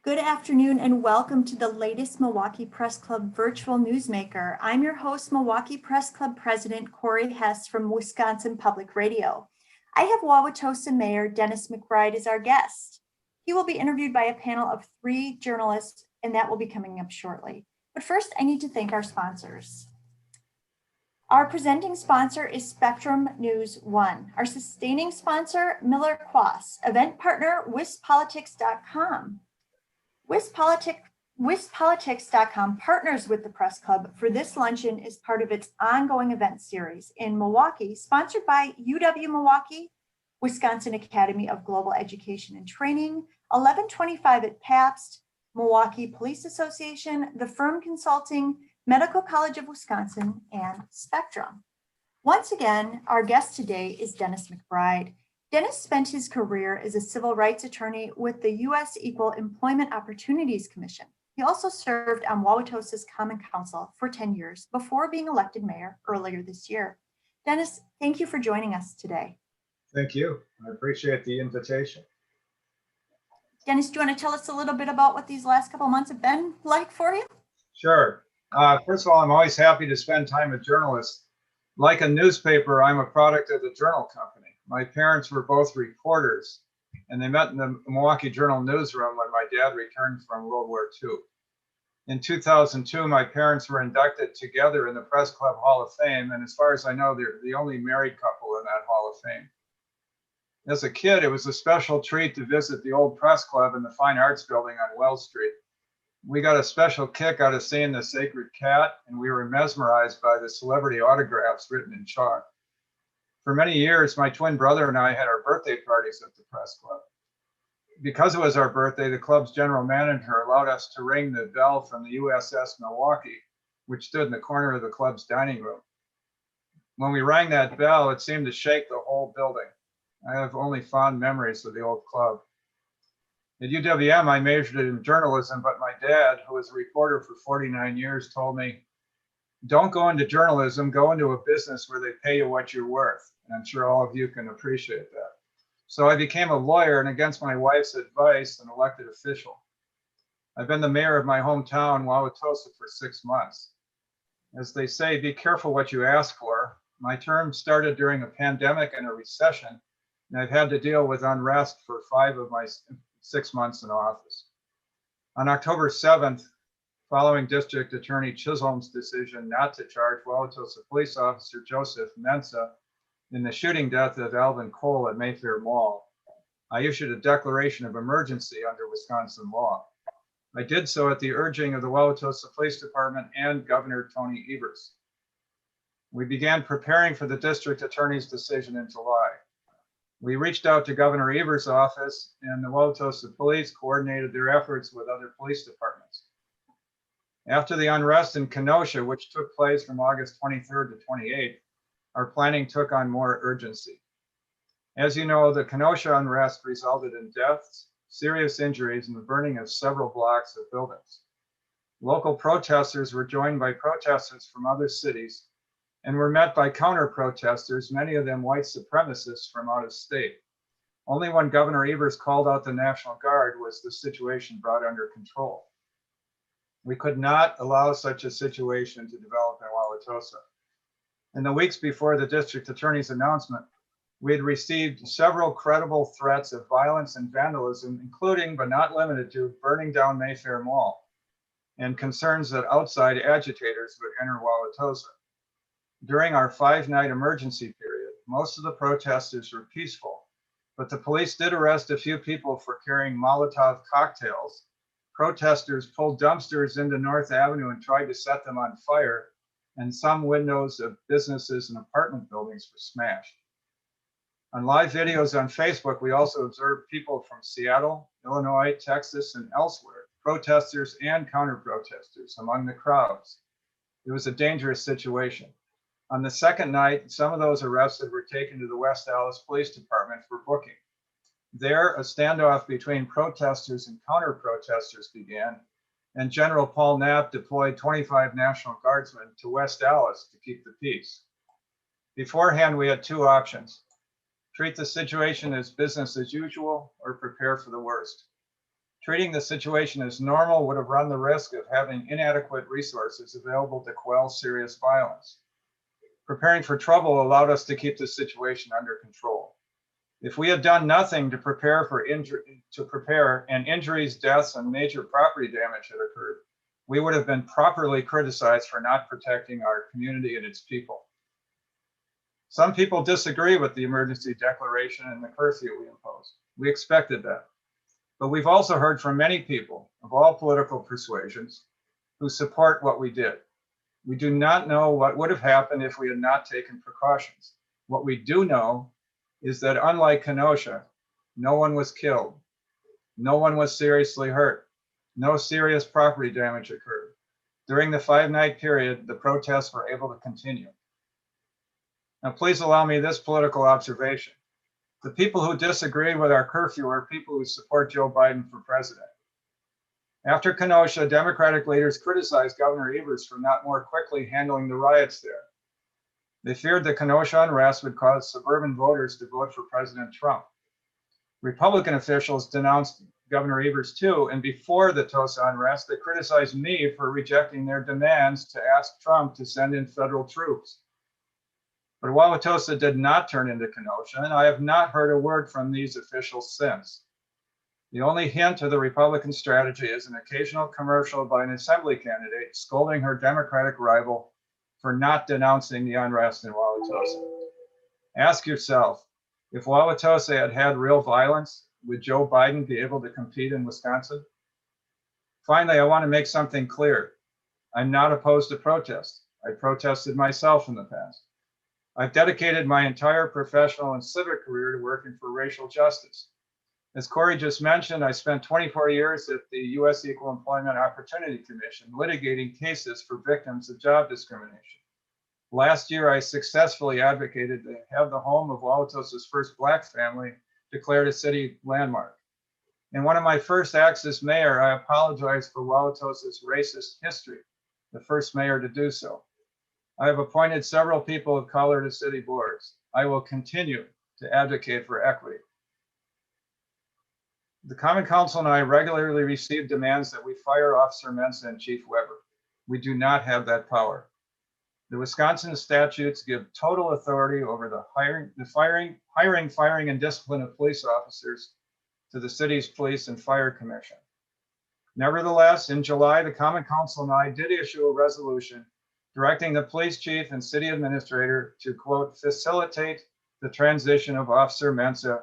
Good afternoon and welcome to the latest Milwaukee Press Club virtual newsmaker. I'm your host, Milwaukee Press Club President Corey Hess from Wisconsin Public Radio. I have Wauwatosa Mayor Dennis McBride as our guest. He will be interviewed by a panel of 3 journalists, and that will be coming up shortly. But first, I need to thank our sponsors. Our presenting sponsor is Spectrum News One. Our sustaining sponsor, Miller Quas. Event partner, WisPolitics.com. WisPolitics.com partners with the Press Club for this luncheon as part of its ongoing event series in Milwaukee, sponsored by UW-Milwaukee, Wisconsin Academy of Global Education and Training, 1125 at Pabst, Milwaukee Police Association, The Firm Consulting, Medical College of Wisconsin, and Spectrum. Once again, our guest today is Dennis McBride. Dennis spent his career as a civil rights attorney with the U.S. Equal Employment Opportunities Commission. He also served on Wauwatosa's Common Council for 10 years before being elected mayor earlier this year. Dennis, thank you for joining us today. Thank you. I appreciate the invitation. Dennis, do you want to tell us a little bit about what these last couple of months have been like for you? Sure. First of all, I'm always happy to spend time with journalists. Like a newspaper, I'm a product of the Journal Company. My parents were both reporters, and they met in the Milwaukee Journal newsroom when my dad returned from World War II. In 2002, my parents were inducted together in the Press Club Hall of Fame, and as far as I know, they're the only married couple in that Hall of Fame. As a kid, it was a special treat to visit the old Press Club in the Fine Arts Building on Wells Street. We got a special kick out of seeing the sacred cat, and we were mesmerized by the celebrity autographs written in chalk. For many years, my twin brother and I had our birthday parties at the Press Club. Because it was our birthday, the club's general manager allowed us to ring the bell from the USS Milwaukee, which stood in the corner of the club's dining room. When we rang that bell, it seemed to shake the whole building. I have only fond memories of the old club. At UWM, I majored in journalism, but my dad, who was a reporter for 49 years, told me, don't go into journalism, go into a business where they pay you what you're worth. And I'm sure all of you can appreciate that. So I became a lawyer and, against my wife's advice, an elected official. I've been the mayor of my hometown, Wauwatosa, for 6 months. As they say, be careful what you ask for. My term started during a pandemic and a recession, and I've had to deal with unrest for 5 of my 6 months in office. On October 7th, following District Attorney Chisholm's decision not to charge Wauwatosa police officer Joseph Mensah in the shooting death of Alvin Cole at Mayfair Mall, I issued a declaration of emergency under Wisconsin law. I did so at the urging of the Wauwatosa Police Department and Governor Tony Evers. We began preparing for the district attorney's decision in July. We reached out to Governor Evers' office, and the Wauwatosa Police coordinated their efforts with other police departments. After the unrest in Kenosha, which took place from August 23rd to 28th, our planning took on more urgency. As you know, the Kenosha unrest resulted in deaths, serious injuries, and the burning of several blocks of buildings. Local protesters were joined by protesters from other cities and were met by counter-protesters, many of them white supremacists from out of state. Only when Governor Evers called out the National Guard was the situation brought under control. We could not allow such a situation to develop in Wauwatosa. In the weeks before the district attorney's announcement, we had received several credible threats of violence and vandalism, including but not limited to burning down Mayfair Mall, and concerns that outside agitators would enter Wauwatosa. During our 5-night emergency period, most of the protesters were peaceful, but the police did arrest a few people for carrying Molotov cocktails. Protesters pulled dumpsters into North Avenue and tried to set them on fire, and some windows of businesses and apartment buildings were smashed. On live videos on Facebook, we also observed people from Seattle, Illinois, Texas, and elsewhere, protesters and counter-protesters among the crowds. It was a dangerous situation. On the second night, some of those arrested were taken to the West Allis Police Department for booking. There, a standoff between protesters and counter-protesters began, and General Paul Knapp deployed 25 National Guardsmen to West Allis to keep the peace. Beforehand, we had 2 options: treat the situation as business as usual or prepare for the worst. Treating the situation as normal would have run the risk of having inadequate resources available to quell serious violence. Preparing for trouble allowed us to keep the situation under control. If we had done nothing to prepare and injuries, deaths, and major property damage had occurred, we would have been properly criticized for not protecting our community and its people. Some people disagree with the emergency declaration and the curfew we imposed. We expected that. But we've also heard from many people of all political persuasions who support what we did. We do not know what would have happened if we had not taken precautions. What we do know is that unlike Kenosha, no one was killed. No one was seriously hurt. No serious property damage occurred. During the 5-night period, the protests were able to continue. Now, please allow me this political observation. The people who disagree with our curfew are people who support Joe Biden for president. After Kenosha, Democratic leaders criticized Governor Evers for not more quickly handling the riots there. They feared the Kenosha unrest would cause suburban voters to vote for President Trump. Republican officials denounced Governor Evers too, and before the Tosa unrest, they criticized me for rejecting their demands to ask Trump to send in federal troops. But Wauwatosa did not turn into Kenosha, and I have not heard a word from these officials since. The only hint of the Republican strategy is an occasional commercial by an assembly candidate scolding her Democratic rival for not denouncing the unrest in Wauwatosa. Ask yourself, if Wauwatosa had had real violence, would Joe Biden be able to compete in Wisconsin? Finally, I want to make something clear. I'm not opposed to protest. I protested myself in the past. I've dedicated my entire professional and civic career to working for racial justice. As Corey just mentioned, I spent 24 years at the U.S. Equal Employment Opportunity Commission litigating cases for victims of job discrimination. Last year, I successfully advocated to have the home of Wauwatosa's first Black family declared a city landmark. In one of my first acts as mayor, I apologized for Wauwatosa's racist history, the first mayor to do so. I have appointed several people of color to city boards. I will continue to advocate for equity. The Common Council and I regularly receive demands that we fire Officer Mensah and Chief Weber. We do not have that power. The Wisconsin statutes give total authority over the hiring, firing, and discipline of police officers to the city's police and fire commission. Nevertheless, in July, the Common Council and I did issue a resolution directing the police chief and city administrator to, quote, facilitate the transition of Officer Mensah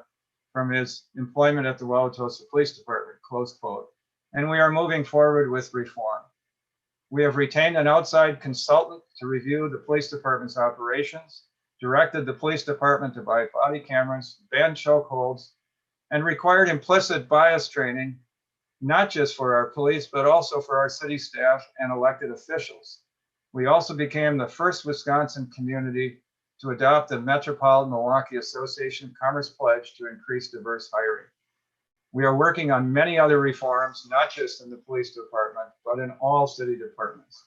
from his employment at the Wauwatosa Police Department, close quote. And we are moving forward with reform. We have retained an outside consultant to review the police department's operations, directed the police department to buy body cameras, ban chokeholds, and required implicit bias training, not just for our police, but also for our city staff and elected officials. We also became the first Wisconsin community to adopt the Metropolitan Milwaukee Association Commerce Pledge to increase diverse hiring. We are working on many other reforms, not just in the police department, but in all city departments.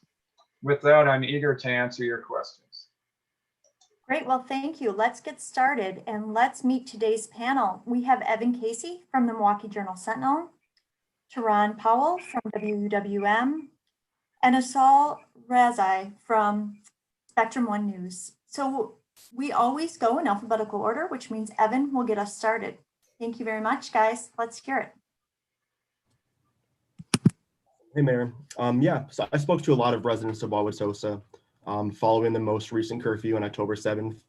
With that, I'm eager to answer your questions. Great, well, thank you. Let's get started and let's meet today's panel. We have Evan Casey from the Milwaukee Journal-Sentinel, Teron Powell from WUWM, and Asal Razai from Spectrum One News. So we always go in alphabetical order, which means Evan will get us started. Thank you very much, guys. Let's hear it. Hey, Mayor. So I spoke to a lot of residents of Wauwatosa following the most recent curfew on October 7th,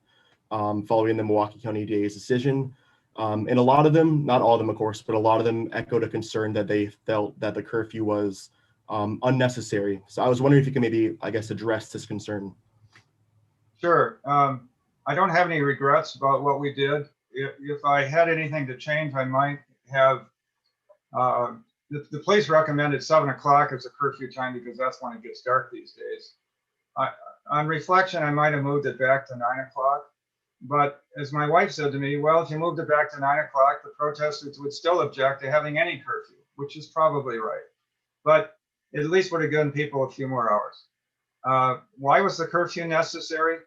following the Milwaukee County DA's decision. And a lot of them, not all of them, of course, but a lot of them echoed a concern that they felt that the curfew was unnecessary. So I was wondering if you could maybe, address this concern. Sure. I don't have any regrets about what we did. If I had anything to change, I might have, the police recommended 7 o'clock as a curfew time because that's when it gets dark these days. On reflection, I might have moved it back to 9 o'clock. But as my wife said to me, well, if you moved it back to 9 o'clock, the protesters would still object to having any curfew, which is probably right. But it at least would have given people a few more hours. Why was the curfew necessary?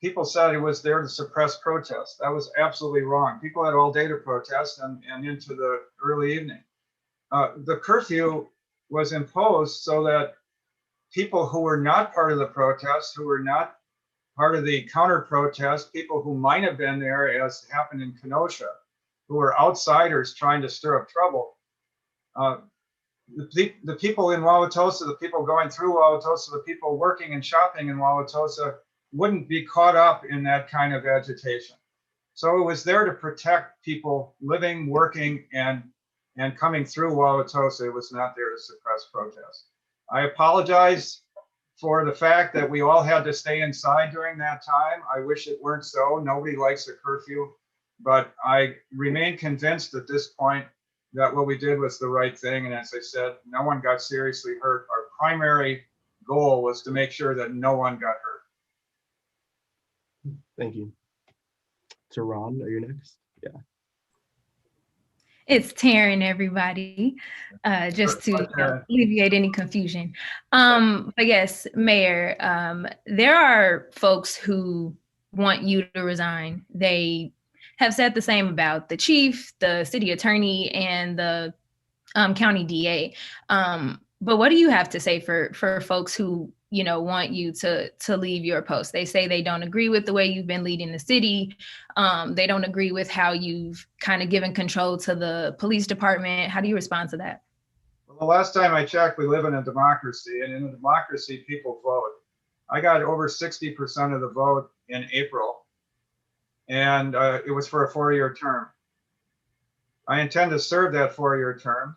People said it was there to suppress protests. That was absolutely wrong. People had all day to protest and into the early evening. the curfew was imposed so that people who were not part of the protest, who were not part of the counter protest, people who might have been there, as happened in Kenosha, who were outsiders trying to stir up trouble. The people in Wauwatosa, the people going through Wauwatosa, the people working and shopping in Wauwatosa wouldn't be caught up in that kind of agitation. So it was there to protect people living, working, and coming through Wauwatosa. It was not there to suppress protest. I apologize for the fact that we all had to stay inside during that time. I wish it weren't so. Nobody likes a curfew, but I remain convinced at this point that what we did was the right thing. And as I said, no one got seriously hurt. Our primary goal was to make sure that no one got hurt. Thank you. Ron, are you next? Yeah. It's Taryn, everybody, just to alleviate any confusion. But yes, Mayor, there are folks who want you to resign. They have said the same about the chief, the city attorney, and the county DA. But what do you have to say for folks who, you know, want you to leave your post? They say they don't agree with the way you've been leading the city. They don't agree with how you've kind of given control to the police department. How do you respond to that? Well, the last time I checked, we live in a democracy, and in a democracy, people vote. I got over 60% of the vote in April, and it was for a 4-year term. I intend to serve that 4-year term,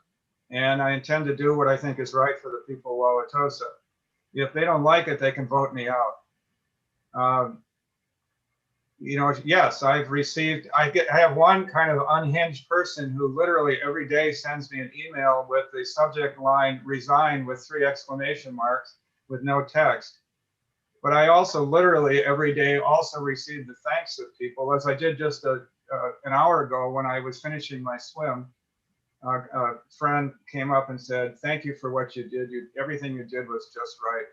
and I intend to do what I think is right for the people of Wauwatosa. If they don't like it, they can vote me out. You know, yes, I've received, I have one kind of unhinged person who literally every day sends me an email with the subject line "resign" with 3 exclamation marks with no text. But I also literally every day also receive the thanks of people, as I did just an hour ago when I was finishing my swim. A friend came up and said, "Thank you for what you did. Everything you did was just right."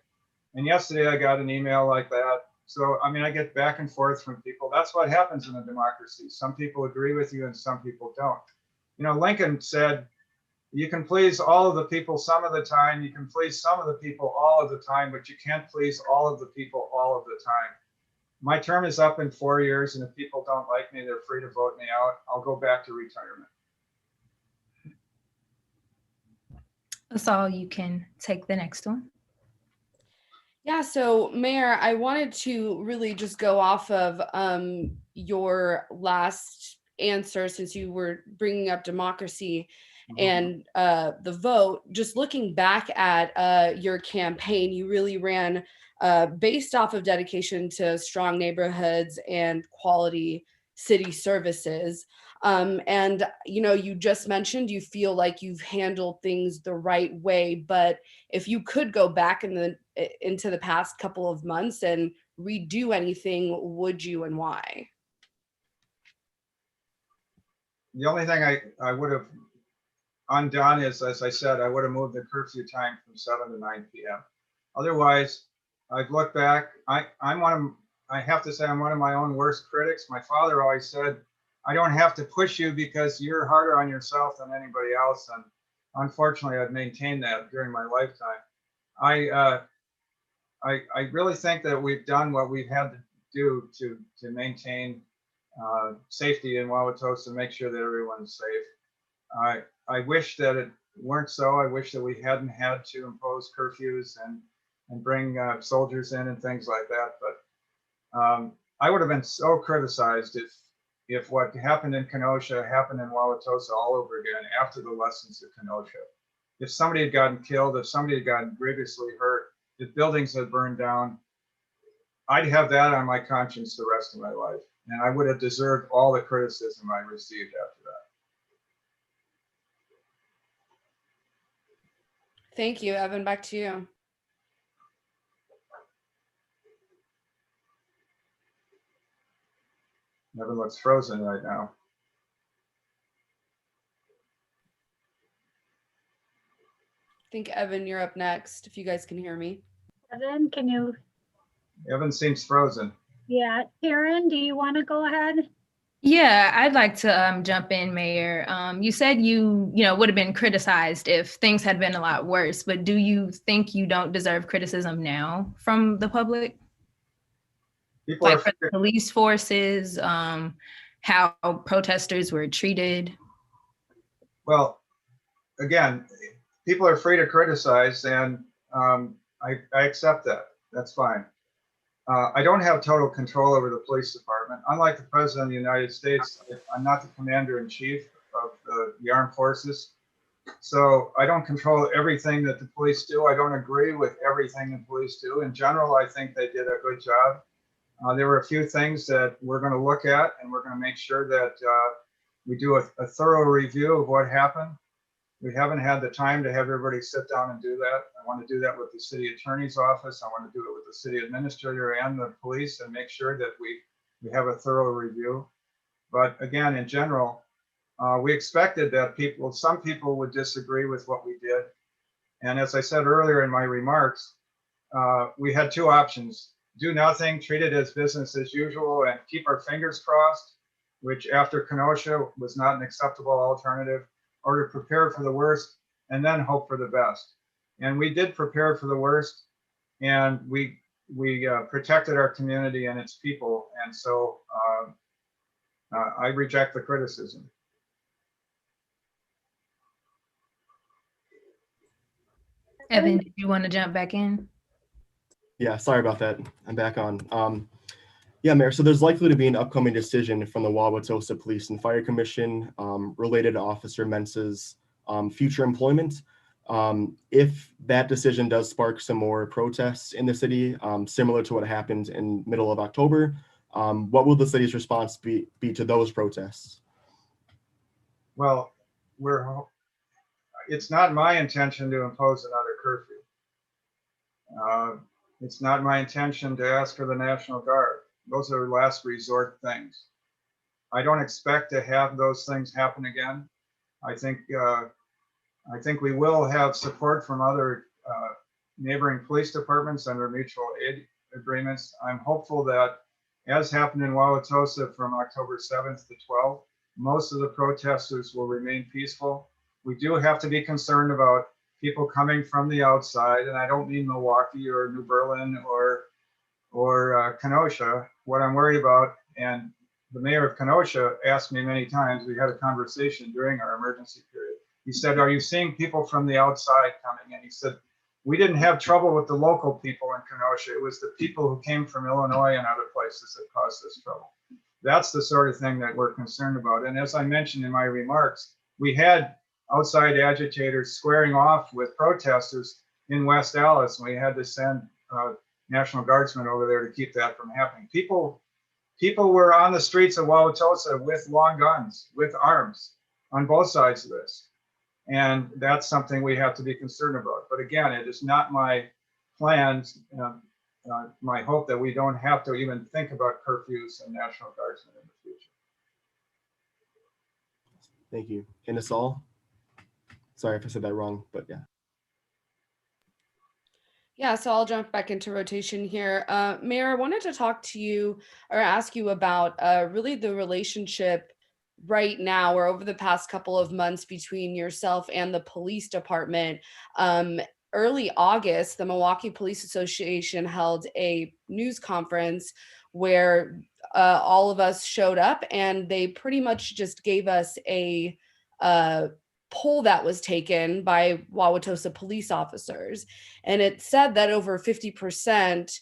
And yesterday I got an email like that. So, I mean, I get back and forth from people. That's what happens in a democracy. Some people agree with you and some people don't. You know, Lincoln said, you can please all of the people some of the time, you can please some of the people all of the time, but you can't please all of the people all of the time. My term is up in 4 years, and if people don't like me, they're free to vote me out. I'll go back to retirement. That's all. You can take the next one. Yeah, so Mayor, I wanted to really just go off of your last answer, since you were bringing up democracy and the vote. Just looking back at your campaign, you really ran based off of dedication to strong neighborhoods and quality city services. And, you know, you just mentioned you feel like you've handled things the right way, but if you could go back into the past couple of months and redo anything, would you, and why? The only thing I would have undone is, as I said, I would have moved the curfew time from 7 to 9 p.m. Otherwise, I've looked back. I have to say I'm one of my own worst critics. My father always said, I don't have to push you because you're harder on yourself than anybody else. And unfortunately, I've maintained that during my lifetime. I really think that we've done what we've had to do to maintain safety in Wauwatosa, make sure that everyone's safe. I wish that it weren't so. I wish that we hadn't had to impose curfews and bring soldiers in and things like that. But I would have been so criticized if what happened in Kenosha happened in Wauwatosa all over again after the lessons of Kenosha. If somebody had gotten killed, if somebody had gotten grievously hurt, if buildings had burned down, I'd have that on my conscience the rest of my life. And I would have deserved all the criticism I received after that. Thank you, Evan. Back to you. Evan looks frozen right now. I think, Evan, you're up next, if you guys can hear me. Evan, can you? Evan seems frozen. Yeah, Karen, do you want to go ahead? Yeah, I'd like to jump in, Mayor. You said you would have been criticized if things had been a lot worse, but do you think you don't deserve criticism now from the public? People are Like for the police forces, how protesters were treated? well, again, people are free to criticize, and I accept that. That's fine. I don't have total control over the police department. Unlike the President of the United States, I'm not the commander in chief of the armed forces. So I don't control everything that the police do. I don't agree with everything the police do. In general, I think they did a good job. There were a few things that we're going to look at, and we're going to make sure that we do a thorough review of what happened. We haven't had the time to have everybody sit down and do that. I want to do that with the city attorney's office. I want to do it with the city administrator and the police and make sure that we have a thorough review. But again, in general, we expected that some people would disagree with what we did. And as I said earlier in my remarks, we had two options: do nothing, treat it as business as usual, and keep our fingers crossed, which after Kenosha was not an acceptable alternative, or to prepare for the worst and then hope for the best. And we did prepare for the worst, and we protected our community and its people. And so I reject the criticism. Evan, did you want to jump back in? Yeah, sorry about that. I'm back on. Yeah, Mayor, so there's likely to be an upcoming decision from the Wauwatosa Police and Fire Commission related to Officer Mensah's future employment. If that decision does spark some more protests in the city, similar to what happened in middle of October, what will the city's response be to those protests? Well, it's not my intention to impose another curfew. It's not my intention to ask for the National Guard. Those are last resort things. I don't expect to have those things happen again. I think we will have support from other neighboring police departments under mutual aid agreements. I'm hopeful that, as happened in Wauwatosa from October 7th to 12th, most of the protesters will remain peaceful. We do have to be concerned about people coming from the outside, and I don't mean Milwaukee or New Berlin or Kenosha. What I'm worried about, and the mayor of Kenosha asked me many times, we had a conversation during our emergency period. He said, "Are you seeing people from the outside coming in?" He said, "We didn't have trouble with the local people in Kenosha. It was the people who came from Illinois and other places that caused this trouble." That's the sort of thing that we're concerned about. And as I mentioned in my remarks, we had outside agitators squaring off with protesters in West Allis, and we had to send National Guardsmen over there to keep that from happening. People were on the streets of Wauwatosa with long guns, with arms on both sides of this. And that's something we have to be concerned about. But again, it is not my plans, my hope that we don't have to even think about curfews and National Guardsmen in the future. Thank you. And it's all. Sorry if I said that wrong, but yeah. Yeah, so I'll jump back into rotation here. Mayor, I wanted to talk to you or ask you about really the relationship right now or over the past couple of months between yourself and the police department. Early August, the Milwaukee Police Association held a news conference where all of us showed up, and they pretty much just gave us a poll that was taken by Wauwatosa police officers. And it said that over 50%,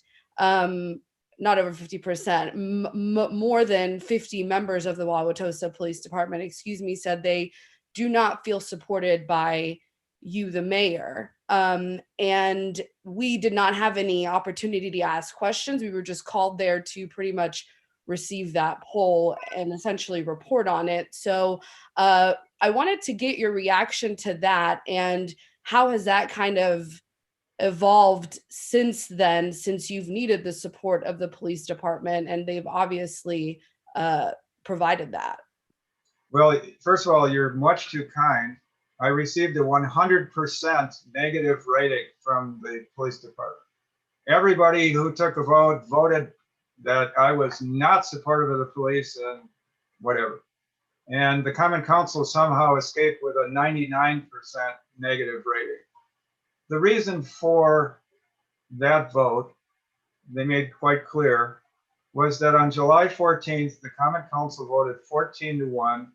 not over 50%, more than 50 members of the Wauwatosa Police Department, said they do not feel supported by you, the mayor. And we did not have any opportunity to ask questions. We were just called there to pretty much receive that poll and essentially report on it. So I wanted to get your reaction to that, and how has that kind of evolved since then, since you've needed the support of the police department and they've obviously provided that? Well, first of all, you're much too kind. I received a 100% negative rating from the police department. Everybody who took a vote voted that I was not supportive of the police, and whatever. And the Common Council somehow escaped with a 99% negative rating. The reason for that vote, they made quite clear, was that on July 14th, the Common Council voted 14-1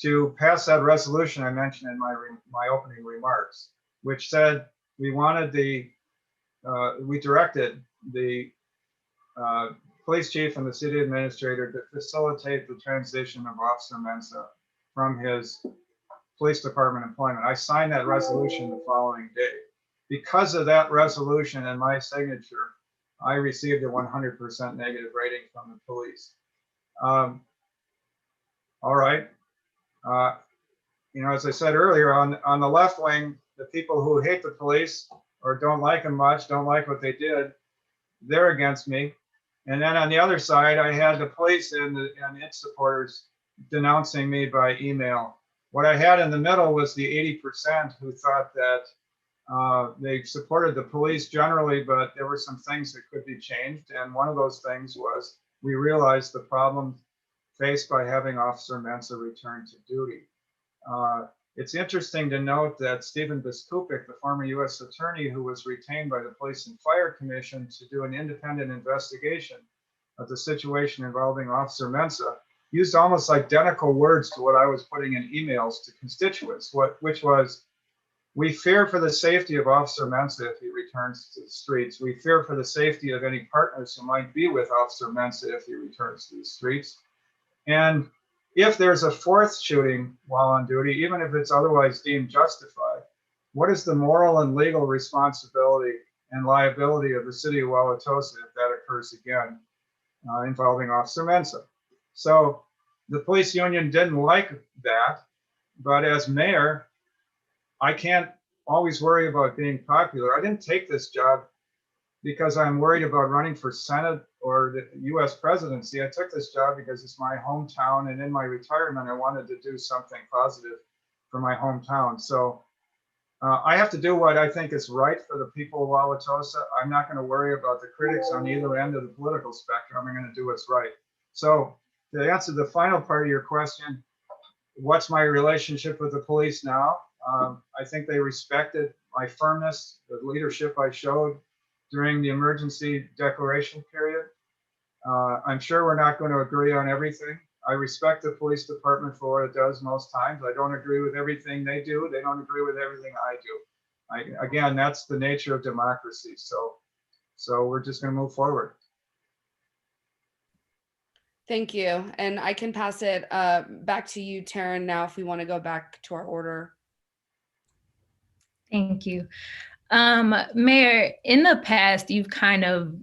to pass that resolution I mentioned in my opening remarks, which said we directed the police chief and the city administrator to facilitate the transition of Officer Mensah from his police department employment. I signed that resolution the following day. Because of that resolution and my signature, I received a 100% negative rating from the police. All right. As I said earlier, on the left wing, the people who hate the police or don't like them much, don't like what they did, they're against me. And then on the other side, I had the police and its supporters denouncing me by email. What I had in the middle was the 80% who thought that they supported the police generally, but there were some things that could be changed. And one of those things was we realized the problem faced by having Officer Mensah return to duty. It's interesting to note that Stephen Biskupik, the former U.S. attorney who was retained by the Police and Fire Commission to do an independent investigation of the situation involving Officer Mensah, used almost identical words to what I was putting in emails to constituents, which was, we fear for the safety of Officer Mensah if he returns to the streets. We fear for the safety of any partners who might be with Officer Mensah if he returns to the streets. And if there's a fourth shooting while on duty, even if it's otherwise deemed justified, what is the moral and legal responsibility and liability of the city of Wauwatosa if that occurs again involving Officer Mensah? So the police union didn't like that, but as mayor, I can't always worry about being popular. I didn't take this job because I'm worried about running for Senate or the US presidency. I took this job because it's my hometown, and in my retirement, I wanted to do something positive for my hometown. So I have to do what I think is right for the people of Wauwatosa. I'm not going to worry about the critics on either end of the political spectrum. I'm going to do what's right. So to answer the final part of your question, what's my relationship with the police now? I think they respected my firmness, the leadership I showed during the emergency declaration period. I'm sure we're not going to agree on everything. I respect the police department for what it does most times. I don't agree with everything they do. They don't agree with everything I do. Again, that's the nature of democracy. So we're just going to move forward. Thank you. And I can pass it back to you, Taryn, now if we want to go back to our order. Thank you. Mayor, in the past, you've kind of,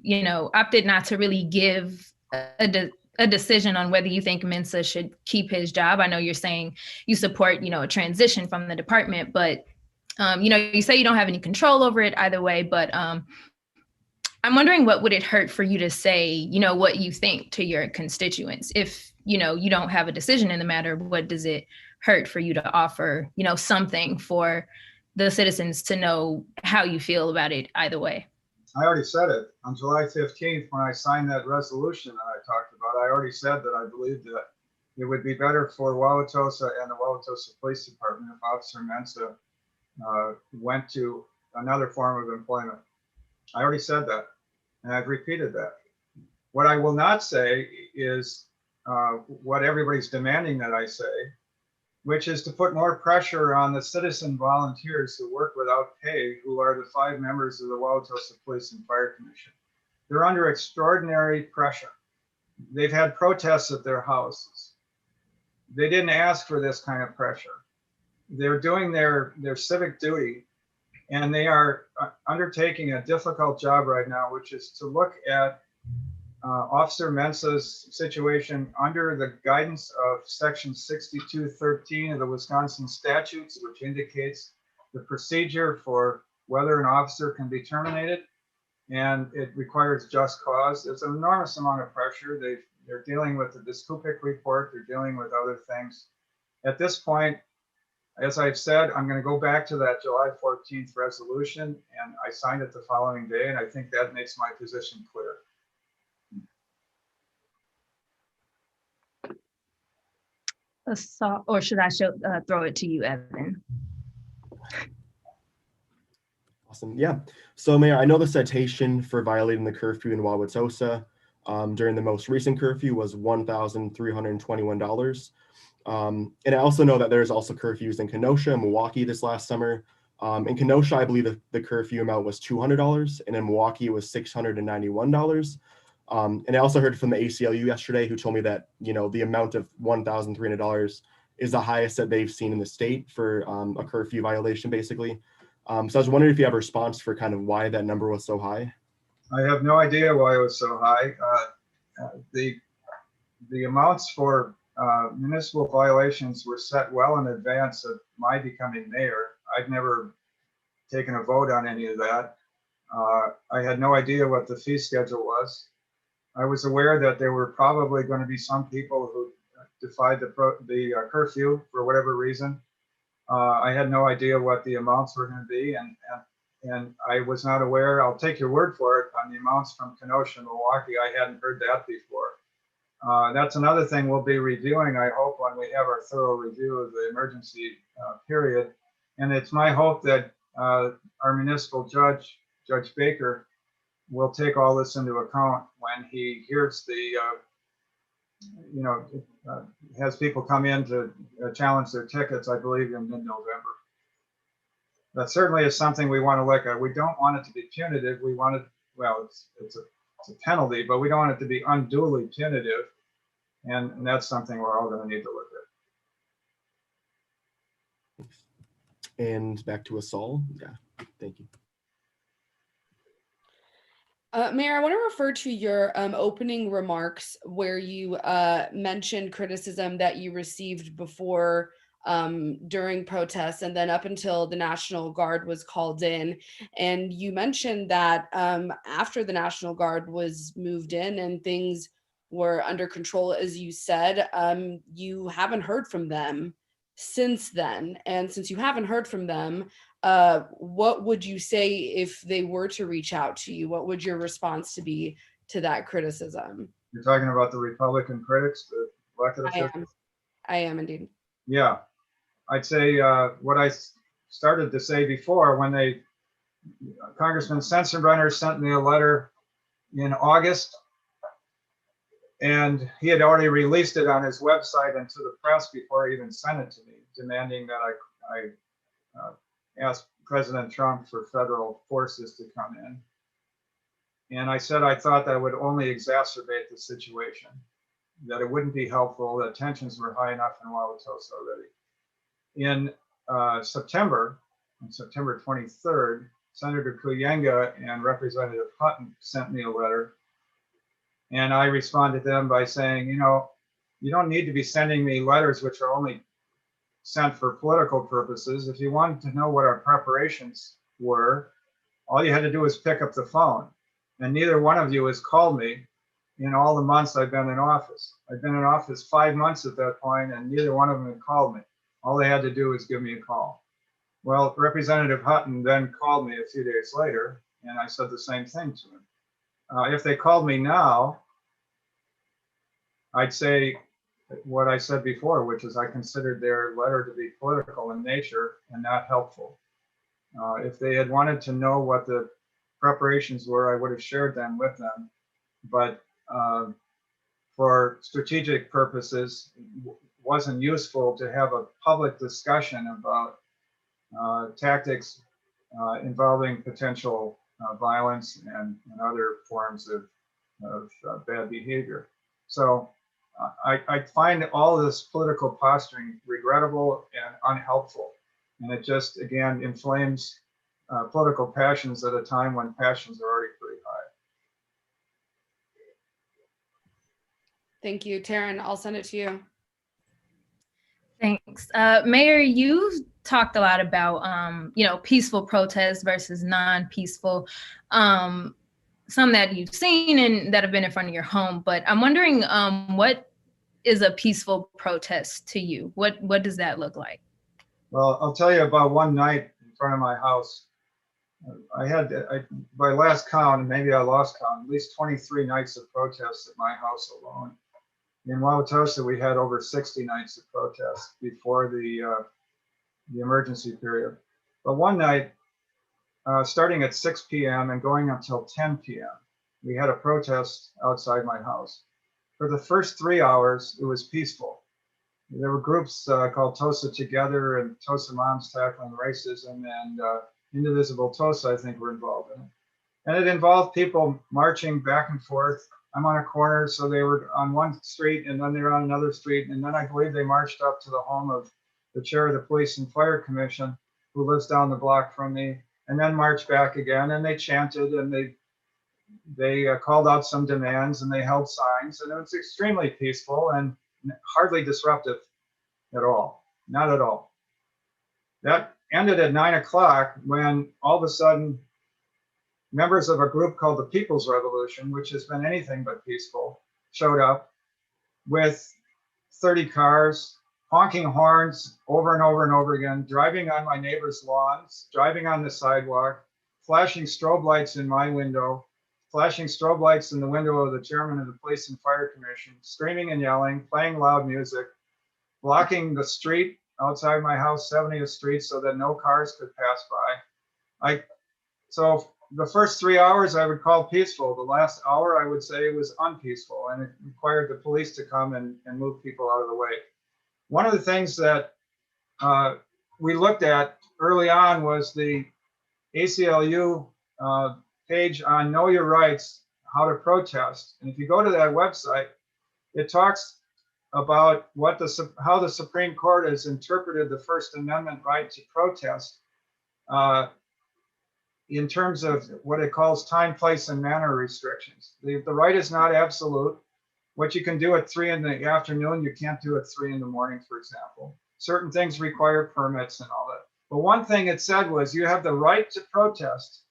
opted not to really give a decision on whether you think Mensah should keep his job. I know you're saying you support, a transition from the department, but, you say you don't have any control over it either way, but I'm wondering what would it hurt for you to say, what you think to your constituents? If, you don't have a decision in the matter, what does it hurt for you to offer, something for the citizens to know how you feel about it either way? I already said it on July 15th when I signed that resolution that I talked about. I already said that I believed that it would be better for Wauwatosa and the Wauwatosa Police Department if Officer Mensah went to another form of employment. I already said that, and I've repeated that. What I will not say is what everybody's demanding that I say, which is to put more pressure on the citizen volunteers who work without pay, who are the 5 members of the Wauwatosa Police and Fire Commission. They're under extraordinary pressure. They've had protests at their houses. They didn't ask for this kind of pressure. They're doing their civic duty, and they are undertaking a difficult job right now, which is to look at Officer Mensah's situation under the guidance of Section 6213 of the Wisconsin statutes, which indicates the procedure for whether an officer can be terminated, and it requires just cause. There's an enormous amount of pressure. They're dealing with the Biskupik report. They're dealing with other things. At this point, as I've said, I'm going to go back to that July 14th resolution, and I signed it the following day, and I think that makes my position clear. assault, or should I throw it to you, Evan? Awesome. Yeah. So, Mayor, I know the citation for violating the curfew in Wauwatosa during the most recent curfew was $1,321. And I also know that there's also curfews in Kenosha and Milwaukee this last summer. In Kenosha, I believe the curfew amount was $200, and in Milwaukee it was $691. And I also heard from the ACLU yesterday, who told me that, you know, the amount of $1,300 is the highest that they've seen in the state for a curfew violation, basically. So I was wondering if you have a response for kind of why that number was so high. I have no idea why it was so high. The amounts for municipal violations were set well in advance of my becoming mayor. I'd never taken a vote on any of that. I had no idea what the fee schedule was. I was aware that there were probably going to be some people who defied the curfew for whatever reason. I had no idea what the amounts were going to be, and I was not aware. I'll take your word for it on the amounts from Kenosha and Milwaukee. I hadn't heard that before. That's another thing we'll be reviewing, I hope, when we have our thorough review of the emergency period. And it's my hope that our municipal judge, Judge Baker, will take all this into account when he hears has people come in to challenge their tickets, I believe, in mid-November. That certainly is something we want to look at. We don't want it to be punitive. We want it, well, it's a penalty, but we don't want it to be unduly punitive. And that's something we're all going to need to look at. And back to us all. Yeah, thank you. Mayor, I want to refer to your opening remarks where you mentioned criticism that you received before during protests and then up until the National Guard was called in. And you mentioned that after the National Guard was moved in and things were under control, as you said, you haven't heard from them since then. And since you haven't heard from them, what would you say if they were to reach out to you? What would your response to be to that criticism? You're talking about the Republican critics, the elected officials? I am indeed. Yeah, I'd say what I started to say before, when Congressman Sensenbrenner sent me a letter in August, and he had already released it on his website and to the press before he even sent it to me, demanding that I asked President Trump for federal forces to come in. And I said I thought that would only exacerbate the situation, that it wouldn't be helpful, that tensions were high enough in Wauwatosa already. In September, on September 23rd, Senator Kuyenga and Representative Hutton sent me a letter, and I responded to them by saying, you know, you don't need to be sending me letters which are only sent for political purposes. If you wanted to know what our preparations were, all you had to do was pick up the phone. And neither one of you has called me in all the months I've been in office. I've been in office 5 months at that point, and neither one of them had called me. All they had to do was give me a call. Well, Representative Hutton then called me a few days later, and I said the same thing to him. If they called me now, I'd say what I said before, which is I considered their letter to be political in nature and not helpful. If they had wanted to know what the preparations were, I would have shared them with them. But for strategic purposes, it wasn't useful to have a public discussion about tactics involving potential violence and other forms of bad behavior. So I find all of this political posturing regrettable and unhelpful. And it just, again, inflames political passions at a time when passions are already pretty high. Thank you, Taryn. I'll send it to you. Thanks. Mayor, you talked a lot about, peaceful protests versus non-peaceful, some that you've seen and that have been in front of your home. But I'm wondering, what is a peaceful protest to you? What does that look like? Well, I'll tell you about one night in front of my house. I had, by last count, and maybe I lost count, at least 23 nights of protests at my house alone. In Wauwatosa, we had over 60 nights of protest before the emergency period. But one night, starting at 6 p.m. and going until 10 p.m., we had a protest outside my house. For the first 3 hours, it was peaceful. There were groups called Tosa Together and Tosa Moms Tackling Racism, and Indivisible Tosa, I think, were involved in it. And it involved people marching back and forth. I'm on a corner, so they were on one street and then they're on another street. And then I believe they marched up to the home of the chair of the Police and Fire Commission, who lives down the block from me, and then marched back again. And they chanted and they called out some demands and they held signs. And it was extremely peaceful and hardly disruptive at all, not at all. That ended at 9 o'clock when all of a sudden members of a group called the People's Revolution, which has been anything but peaceful, showed up with 30 cars, honking horns over and over and over again, driving on my neighbor's lawns, driving on the sidewalk, flashing strobe lights in my window, flashing strobe lights in the window of the chairman of the Police and Fire Commission, screaming and yelling, playing loud music, blocking the street outside my house, 70th Street, so that no cars could pass by. So the first 3 hours I would call peaceful. The last hour I would say was unpeaceful, and it required the police to come and move people out of the way. One of the things that we looked at early on was the ACLU page on Know Your Rights, How to Protest. And if you go to that website, it talks about how the Supreme Court has interpreted the First Amendment right to protest in terms of what it calls time, place, and manner restrictions. The right is not absolute. What you can do at 3 in the afternoon, you can't do at 3 in the morning, for example. Certain things require permits and all that. But one thing it said was you have the right to protest.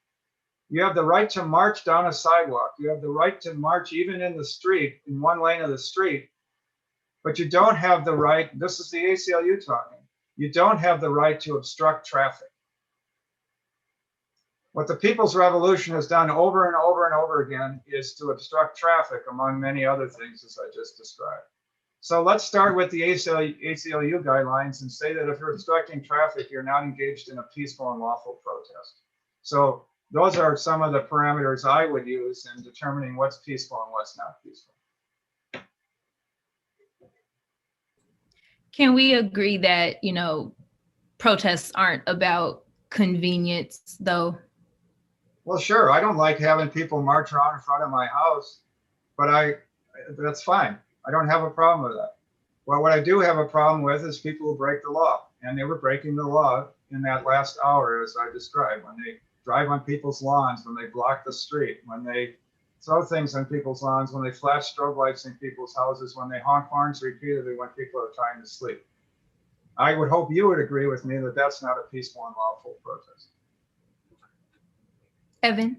You have the right to march down a sidewalk. You have the right to march even in the street, in one lane of the street. But you don't have the right, this is the ACLU talking, you don't have the right to obstruct traffic. What the People's Revolution has done over and over and over again is to obstruct traffic, among many other things, as I just described. So let's start with the ACLU guidelines and say that if you're obstructing traffic, you're not engaged in a peaceful and lawful protest. So those are some of the parameters I would use in determining what's peaceful and what's not peaceful. Can we agree that, protests aren't about convenience, though? Well, sure. I don't like having people march around in front of my house, but that's fine. I don't have a problem with that. Well, what I do have a problem with is people who break the law. And they were breaking the law in that last hour, as I described, when they drive on people's lawns, when they block the street, when they throw things on people's lawns, when they flash strobe lights in people's houses, when they honk horns repeatedly when people are trying to sleep. I would hope you would agree with me that that's not a peaceful and lawful protest. Evan?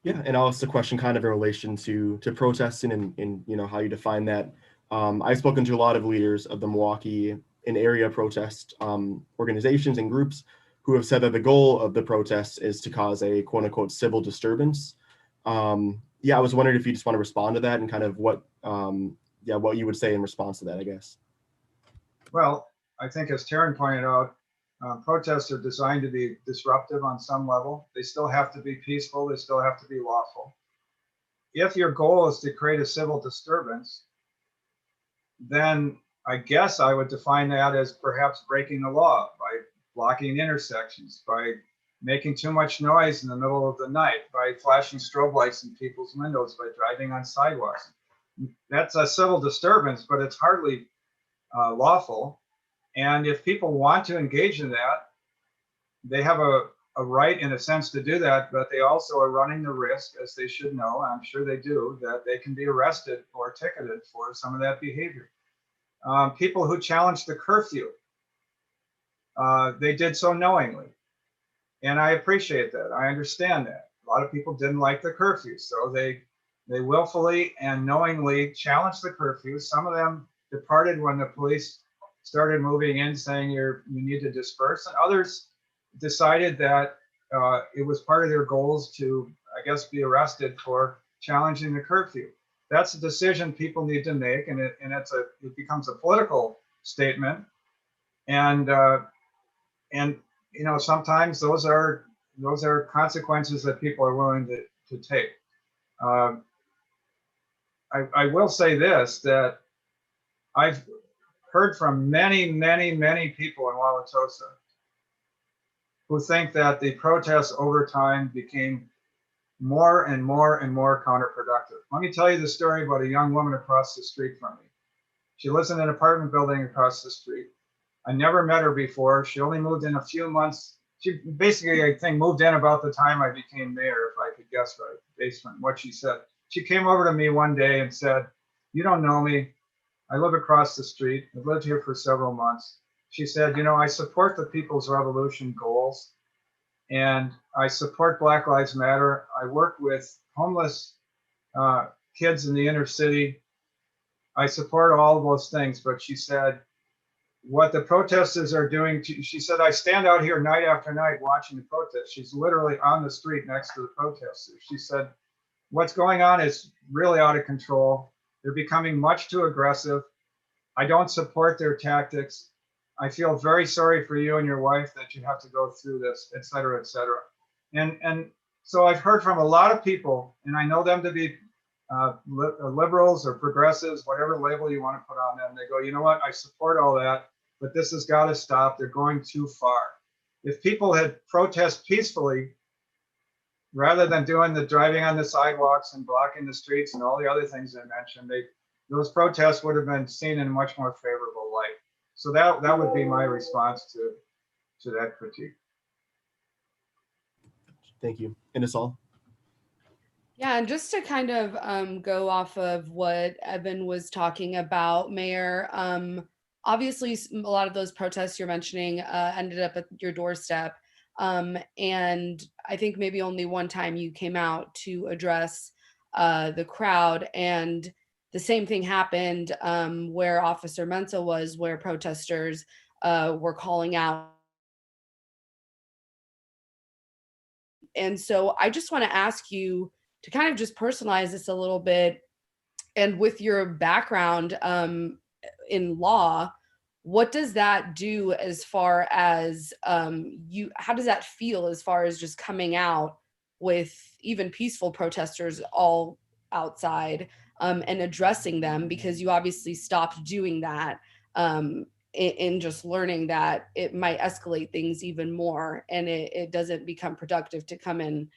Yeah, and I'll ask the question kind of in relation to protesting and how you define that. I've spoken to a lot of leaders of the Milwaukee and area protest organizations and groups who have said that the goal of the protests is to cause a quote unquote civil disturbance. Yeah, I was wondering if you just want to respond to that and kind of what you would say in response to that, I guess. Well, I think as Taryn pointed out, protests are designed to be disruptive on some level. They still have to be peaceful. They still have to be lawful. If your goal is to create a civil disturbance, then I guess I would define that as perhaps breaking the law by blocking intersections, by making too much noise in the middle of the night, by flashing strobe lights in people's windows, by driving on sidewalks. That's a civil disturbance, but it's hardly lawful. And if people want to engage in that, they have a right in a sense to do that, but they also are running the risk, as they should know, I'm sure they do, that they can be arrested or ticketed for some of that behavior. People who challenge the curfew, they did so knowingly. And I appreciate that. I understand that. A lot of people didn't like the curfew, so they willfully and knowingly challenged the curfew. Some of them departed when the police started moving in saying you need to disperse, and others decided that it was part of their goals to, I guess, be arrested for challenging the curfew. that's a decision people need to make, and it becomes a political statement, and you know, sometimes those are consequences that people are willing to take. I will say this, that I've heard from many people in Wauwatosa who think that the protests over time became more and more counterproductive. Let me tell you the story about a young woman across the street from me. She lives in an apartment building across the street. I never met her before. She only moved in a few months. She basically, I think, moved in about the time I became mayor, if I could guess right, based on what she said. She came over to me one day and said, "You don't know me. I live across the street. I've lived here for several months." She said, "You know, I support the People's Revolution goals, and I support Black Lives Matter. I work with homeless kids in the inner city. I support all of those things." But she said, what the protesters are doing, she said, "I stand out here night after night watching the protests." She's literally on the street next to the protesters. She said, "What's going on is really out of control. They're becoming much too aggressive. I don't support their tactics. I feel very sorry for you and your wife that you have to go through this, et cetera, et cetera." And so I've heard from a lot of people, and I know them to be liberals or progressives, whatever label you want to put on them. They go, "You know what? I support all that, but this has got to stop. They're going too far." If people had protest peacefully, rather than doing the driving on the sidewalks and blocking the streets and all the other things I mentioned, those protests would have been seen in a much more favorable light. So that would be my response to that critique. Thank you. And it's all. Yeah, and just to kind of go off of what Evan was talking about, Mayor, obviously a lot of those protests you're mentioning ended up at your doorstep. And I think maybe only one time you came out to address the crowd, and the same thing happened where Officer Mensah was, where protesters were calling out. And so I just want to ask you to kind of just personalize this a little bit, and with your background in law, what does that do as far as how does that feel as far as just coming out with even peaceful protesters all outside and addressing them, because you obviously stopped doing that in just learning that it might escalate things even more, and it doesn't become productive to come in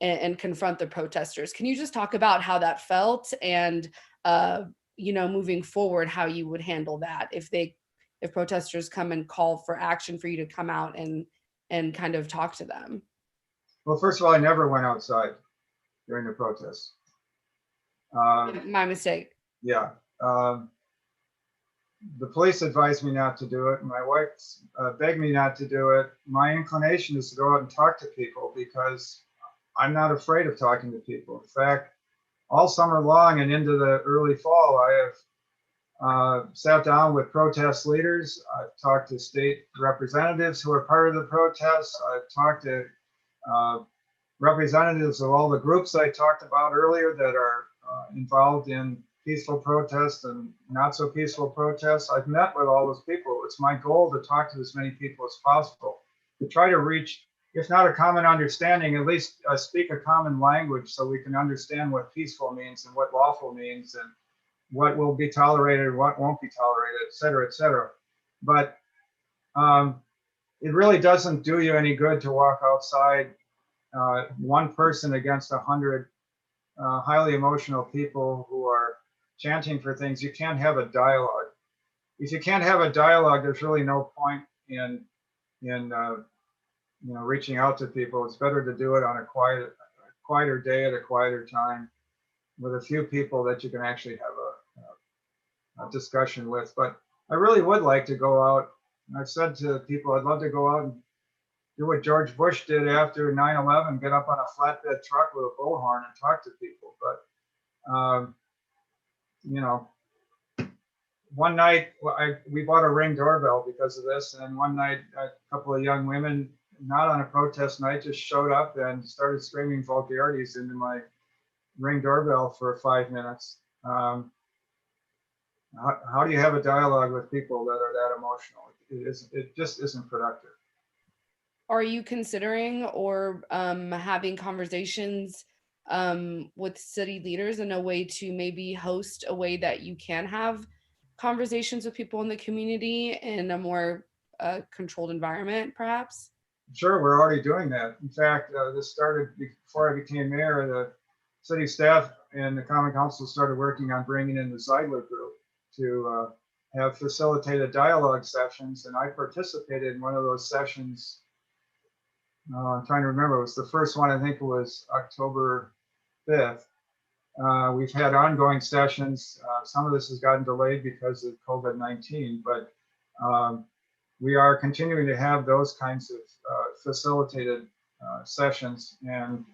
and confront the protesters. Can you just talk about how that felt, and you know, moving forward, how you would handle that if protesters come and call for action for you to come out and kind of talk to them? Well, first of all, I never went outside during the protests. My mistake. Yeah. The police advised me not to do it. My wife begged me not to do it. My inclination is to go out and talk to people, because I'm not afraid of talking to people. In fact, all summer long and into the early fall, I have sat down with protest leaders. I've talked to state representatives who are part of the protests. I've talked to representatives of all the groups I talked about earlier that are involved in peaceful protests and not so peaceful protests. I've met with all those people. It's my goal to talk to as many people as possible, to try to reach, if not a common understanding, at least speak a common language, so we can understand what peaceful means and what lawful means, and what will be tolerated, what won't be tolerated, et cetera, et cetera. But it really doesn't do you any good to walk outside one person against 100 highly emotional people who are chanting for things. You can't have a dialogue. If you can't have a dialogue, there's really no point in you know, reaching out to people. It's better to do it on a quieter day at a quieter time with a few people that you can actually have a discussion with. But I really would like to go out. I've said to people, I'd love to go out and do what George Bush did after 9/11, get up on a flatbed truck with a bullhorn and talk to people. But, you know, one night we bought a Ring doorbell because of this. And one night, a couple of young women, not on a protest night, just showed up and started screaming vulgarities into my Ring doorbell for 5 minutes. How do you have a dialogue with people that are that emotional? It just isn't productive. Are you considering or having conversations with city leaders in a way to maybe host a way that you can have conversations with people in the community in a more controlled environment, perhaps? Sure, we're already doing that. In fact, this started before I became mayor. The city staff and the common council started working on bringing in the Zeidler group to have facilitated dialogue sessions, and I participated in one of those sessions. I'm trying to remember, it was the first one, I think it was October 5th. We've had ongoing sessions. Some of this has gotten delayed because of COVID-19, but we are continuing to have those kinds of facilitated sessions, and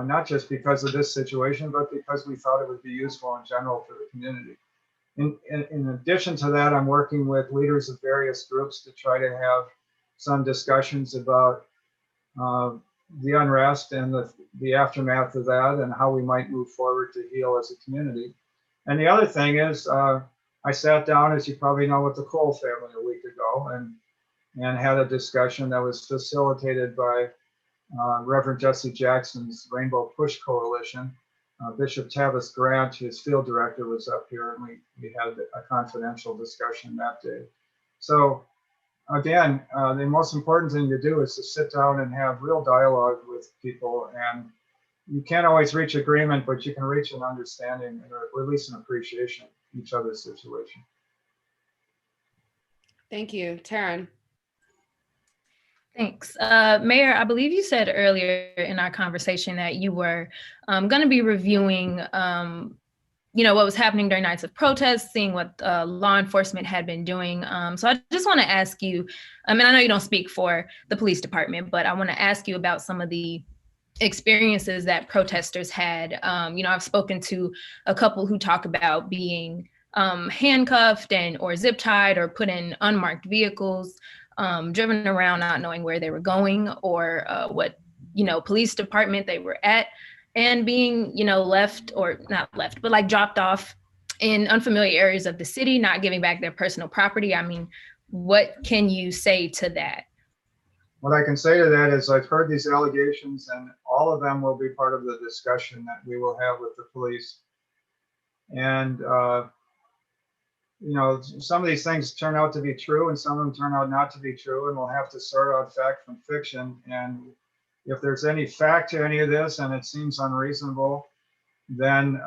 not just because of this situation, but because we thought it would be useful in general for the community. In addition to that, I'm working with leaders of various groups to try to have some discussions about the unrest and the aftermath of that, and how we might move forward to heal as a community. And the other thing is, I sat down, as you probably know, with the Cole family a week ago, and had a discussion that was facilitated by Reverend Jesse Jackson's Rainbow Push Coalition. Bishop Tavis Grant, his field director, was up here, and we had a confidential discussion that day. So again, the most important thing to do is to sit down and have real dialogue with people. And you can't always reach agreement, but you can reach an understanding, or at least an appreciation of each other's situation. Thank you. Taryn. Thanks. Mayor, I believe you said earlier in our conversation that you were going to be reviewing, what was happening during nights of protest, seeing what law enforcement had been doing. So I just want to ask you, I know you don't speak for the police department, but I want to ask you about some of the experiences that protesters had. I've spoken to a couple who talk about being handcuffed or zip tied or put in unmarked vehicles, driven around not knowing where they were going or what police department they were at, and being left, or not left, but like dropped off in unfamiliar areas of the city, not giving back their personal property. What can you say to that? What I can say to that is I've heard these allegations, and all of them will be part of the discussion that we will have with the police. And some of these things turn out to be true, and some of them turn out not to be true, and we'll have to sort out fact from fiction. And if there's any fact to any of this and it seems unreasonable, then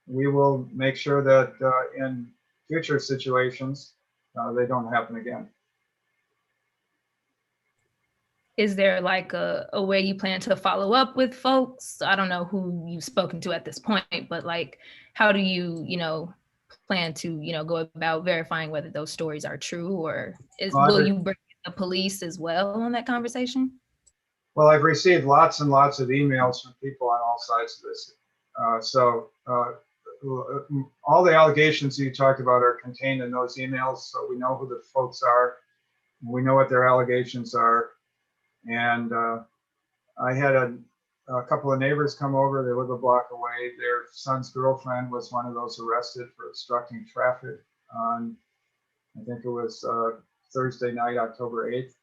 we will make sure that in future situations, they don't happen again. Is there like a way you plan to follow up with folks? I don't know who you've spoken to at this point, but like, how do you, plan to, go about verifying whether those stories are true, or will you bring the police as well on that conversation? Well, I've received lots and lots of emails from people on all sides of this. So all the allegations you talked about are contained in those emails. So we know who the folks are. We know what their allegations are. And I had a couple of neighbors come over. They live a block away. Their son's girlfriend was one of those arrested for obstructing traffic on, I think it was Thursday night, October 8th.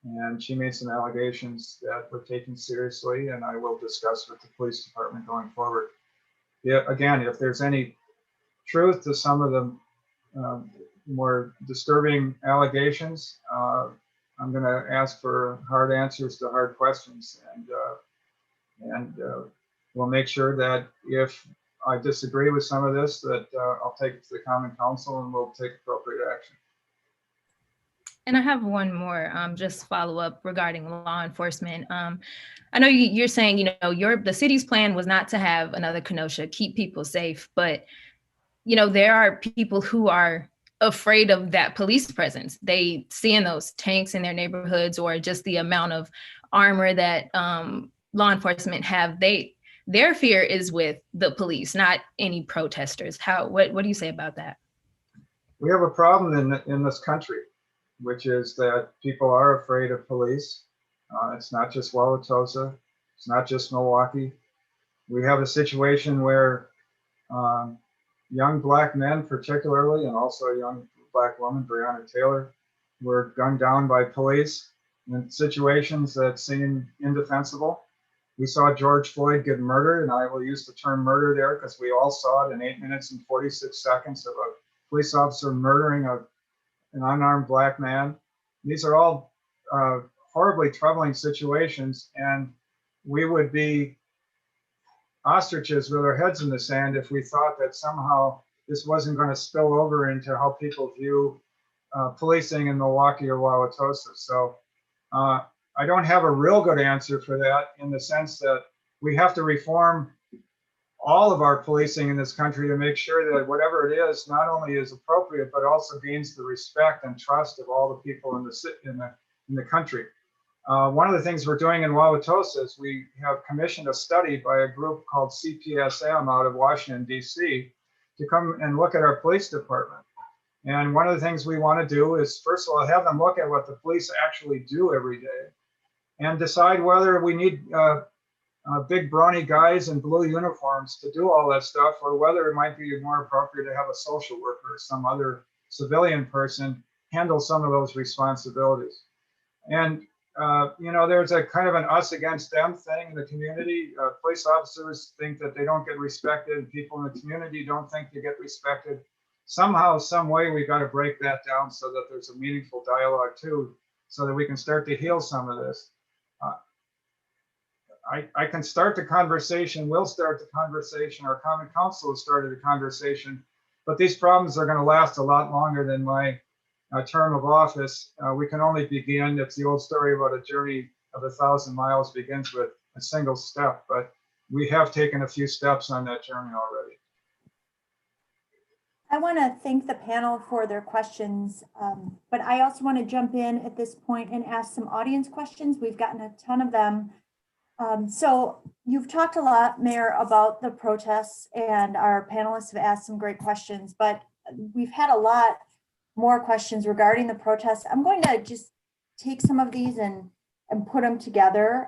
And she made some allegations that were taken seriously, and I will discuss with the police department going forward. Yeah, again, if there's any truth to some of the more disturbing allegations, I'm going to ask for hard answers to hard questions, and we'll make sure that if I disagree with some of this, that I'll take it to the Common Council and we'll take appropriate action. And I have one more, just follow up regarding law enforcement. I know you're saying, the city's plan was not to have another Kenosha, keep people safe, but there are people who are afraid of that police presence. They see in those tanks in their neighborhoods, or just the amount of armor that law enforcement have. Their fear is with the police, not any protesters. What do you say about that? We have a problem in this country, which is that people are afraid of police. It's not just Wauwatosa. It's not just Milwaukee. We have a situation where Young black men particularly, and also a young black woman, Breonna Taylor, were gunned down by police in situations that seem indefensible. We saw George Floyd get murdered, and I will use the term murder there because we all saw it in 8 minutes and 46 seconds of a police officer murdering an unarmed black man. These are all horribly troubling situations, and we would be ostriches with our heads in the sand if we thought that somehow this wasn't going to spill over into how people view policing in Milwaukee or Wauwatosa. So I don't have a real good answer for that, in the sense that we have to reform all of our policing in this country to make sure that whatever it is not only is appropriate, but also gains the respect and trust of all the people in the country. One of the things we're doing in Wauwatosa is we have commissioned a study by a group called CPSM out of Washington, D.C., to come and look at our police department. And one of the things we want to do is, first of all, have them look at what the police actually do every day and decide whether we need big brawny guys in blue uniforms to do all that stuff, or whether it might be more appropriate to have a social worker or some other civilian person handle some of those responsibilities. And there's a kind of an us against them thing in the community. Police officers think that they don't get respected, and people in the community don't think they get respected. Somehow, some way, we've got to break that down so that there's a meaningful dialogue too, so that we can start to heal some of this. I can start the conversation, we'll start the conversation, our common council has started the conversation, but these problems are going to last a lot longer than my term of office. We can only begin. It's the old story about a journey of 1,000 miles begins with a single step, but we have taken a few steps on that journey already. I want to thank the panel for their questions, but I also want to jump in at this point and ask some audience questions. We've gotten a ton of them. So you've talked a lot, Mayor, about the protests, and our panelists have asked some great questions, but we've had a lot more questions regarding the protests. I'm going to just take some of these and put them together.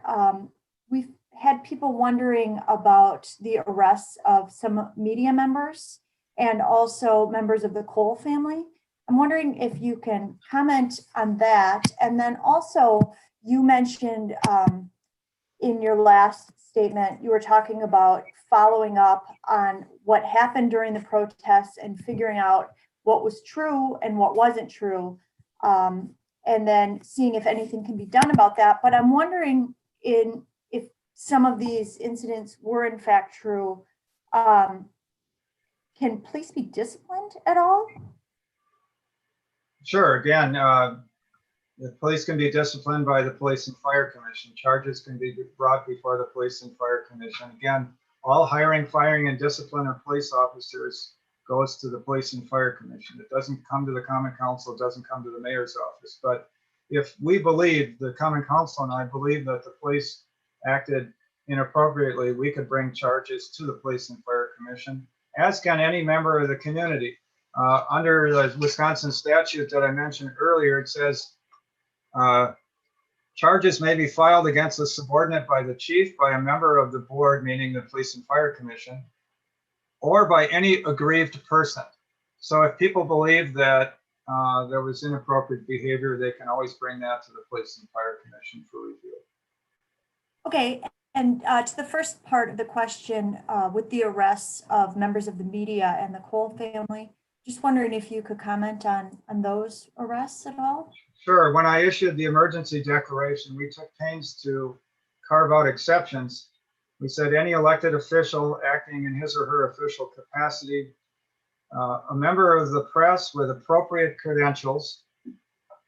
We've had people wondering about the arrests of some media members and also members of the Cole family. I'm wondering if you can comment on that. And then also, you mentioned in your last statement, you were talking about following up on what happened during the protests and figuring out what was true and what wasn't true, and then seeing if anything can be done about that. But I'm wondering if some of these incidents were in fact true, can police be disciplined at all? Sure. Again, the police can be disciplined by the Police and Fire Commission. Charges can be brought before the Police and Fire Commission. Again, all hiring, firing, and discipline of police officers goes to the Police and Fire Commission. It doesn't come to the Common Council, it doesn't come to the mayor's office. But if we believe, the Common Council and I believe, that the police acted inappropriately, we could bring charges to the Police and Fire Commission, as can any member of the community. Under the Wisconsin statute that I mentioned earlier, it says charges may be filed against a subordinate by the chief, by a member of the board, meaning the Police and Fire Commission, or by any aggrieved person. So if people believe that there was inappropriate behavior, they can always bring that to the Police and Fire Commission for review. Okay, and to the first part of the question, with the arrests of members of the media and the Cole family, just wondering if you could comment on those arrests at all? Sure. When I issued the emergency declaration, we took pains to carve out exceptions. We said any elected official acting in his or her official capacity, a member of the press with appropriate credentials,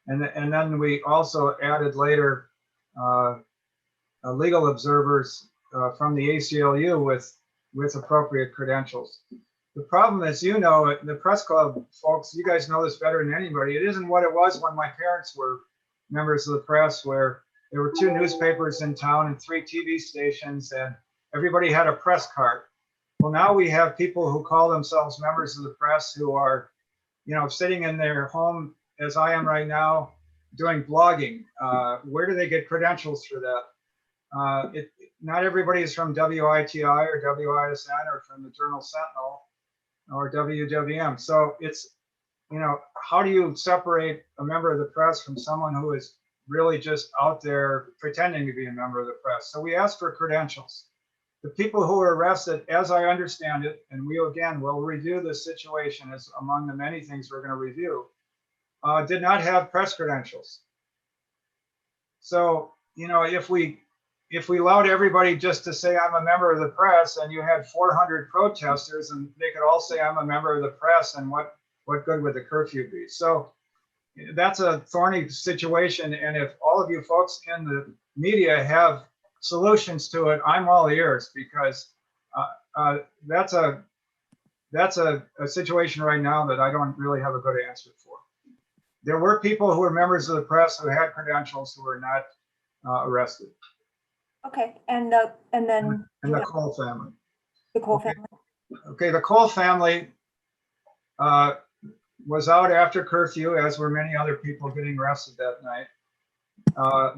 and then we also added later legal observers from the ACLU with appropriate credentials. The problem is, you know, the press club folks, you guys know this better than anybody. It isn't what it was when my parents were members of the press, where there were 2 newspapers in town and 3 TV stations, and everybody had a press card. Well, now we have people who call themselves members of the press who are, you know, sitting in their home, as I am right now, doing blogging. Where do they get credentials for that? not everybody is from WITI or WISN or from the Journal Sentinel or WWM. So it's, you know, how do you separate a member of the press from someone who is really just out there pretending to be a member of the press? So we asked for credentials. The people who were arrested, as I understand it, and we again will review this situation as among the many things we're going to review, did not have press credentials. So, you know, if we allowed everybody just to say I'm a member of the press, and you had 400 protesters and they could all say I'm a member of the press, and what good would the curfew be? So that's a thorny situation. And if all of you folks in the media have solutions to it, I'm all ears, because that's a situation right now that I don't really have a good answer for. There were people who were members of the press who had credentials who were not arrested. Okay, and then And the Cole family. the Cole Okay. family. Okay, the Cole family was out after curfew, as were many other people getting arrested that night.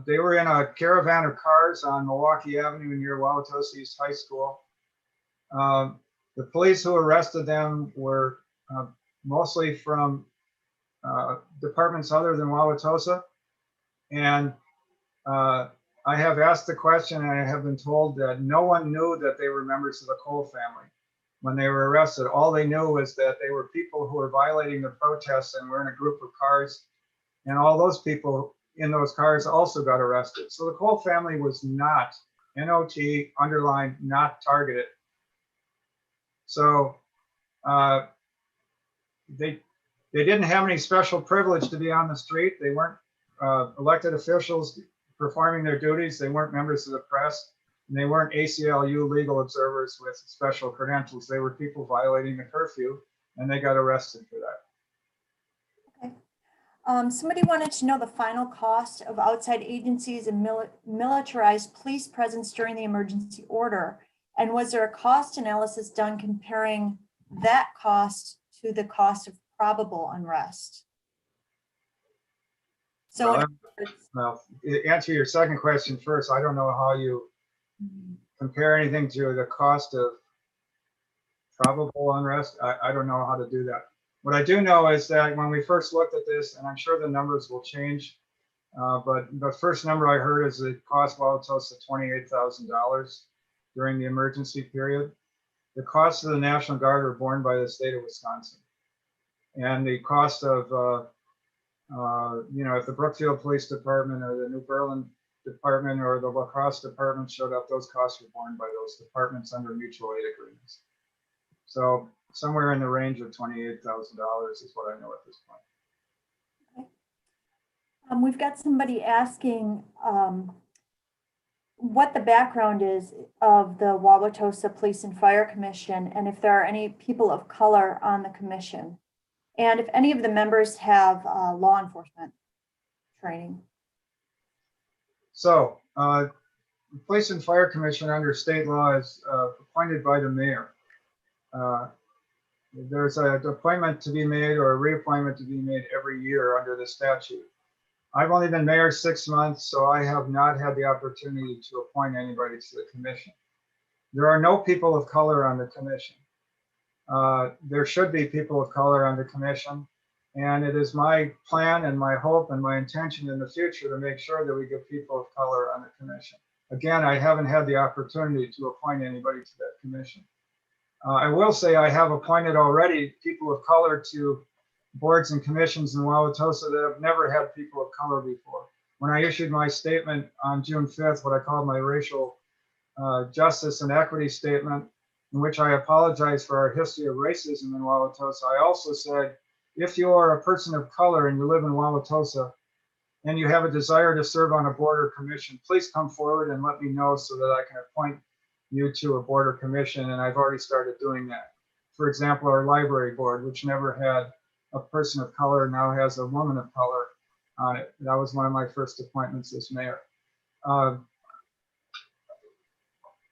They were in a caravan of cars on Milwaukee Avenue near Wauwatosa East High School. The police who arrested them were mostly from departments other than Wauwatosa. And I have asked the question, and I have been told that no one knew that they were members of the Cole family when they were arrested. All they knew was that they were people who were violating the protests and were in a group of cars. And all those people in those cars also got arrested. So the Cole family was not, NOT, underlined, not targeted. So they didn't have any special privilege to be on the street. They weren't elected officials performing their duties. They weren't members of the press, and they weren't ACLU legal observers with special credentials. They were people violating the curfew, and they got arrested for that. Okay. Somebody wanted to know the final cost of outside agencies and militarized police presence during the emergency order. And was there a cost analysis done comparing that cost to the cost of probable unrest? So Well, to answer your second question first, I don't know how you compare anything to the cost of probable unrest. I don't know how to do that. What I do know is that when we first looked at this, and I'm sure the numbers will change, but the first number I heard is it cost Wauwatosa $28,000 during the emergency period. The costs of the National Guard are borne by the state of Wisconsin. And the cost of, you know, if the Brookfield Police Department or the New Berlin Department or the La Crosse Department showed up, those costs were borne by those departments under mutual aid agreements. So somewhere in the range of $28,000 is what I know at this point. Okay. We've got somebody asking what the background is of the Wauwatosa Police and Fire Commission, and if there are any people of color on the commission, and if any of the members have law enforcement training. So the Police and Fire Commission under state law is appointed by the mayor. There's an appointment to be made or a reappointment to be made every year under the statute. I've only been mayor 6 months, so I have not had the opportunity to appoint anybody to the commission. There are no people of color on the commission. There should be people of color on the commission, and it is my plan and my hope and my intention in the future to make sure that we get people of color on the commission. Again, I haven't had the opportunity to appoint anybody to that commission. I will say I have appointed already people of color to boards and commissions in Wauwatosa that have never had people of color before. When I issued my statement on June 5th, what I called my racial justice and equity statement, in which I apologize for our history of racism in Wauwatosa, I also said, if you are a person of color and you live in Wauwatosa and you have a desire to serve on a board or commission, please come forward and let me know so that I can appoint you to a board or commission. And I've already started doing that. For example, our library board, which never had a person of color, now has a woman of color on it. That was one of my first appointments as mayor.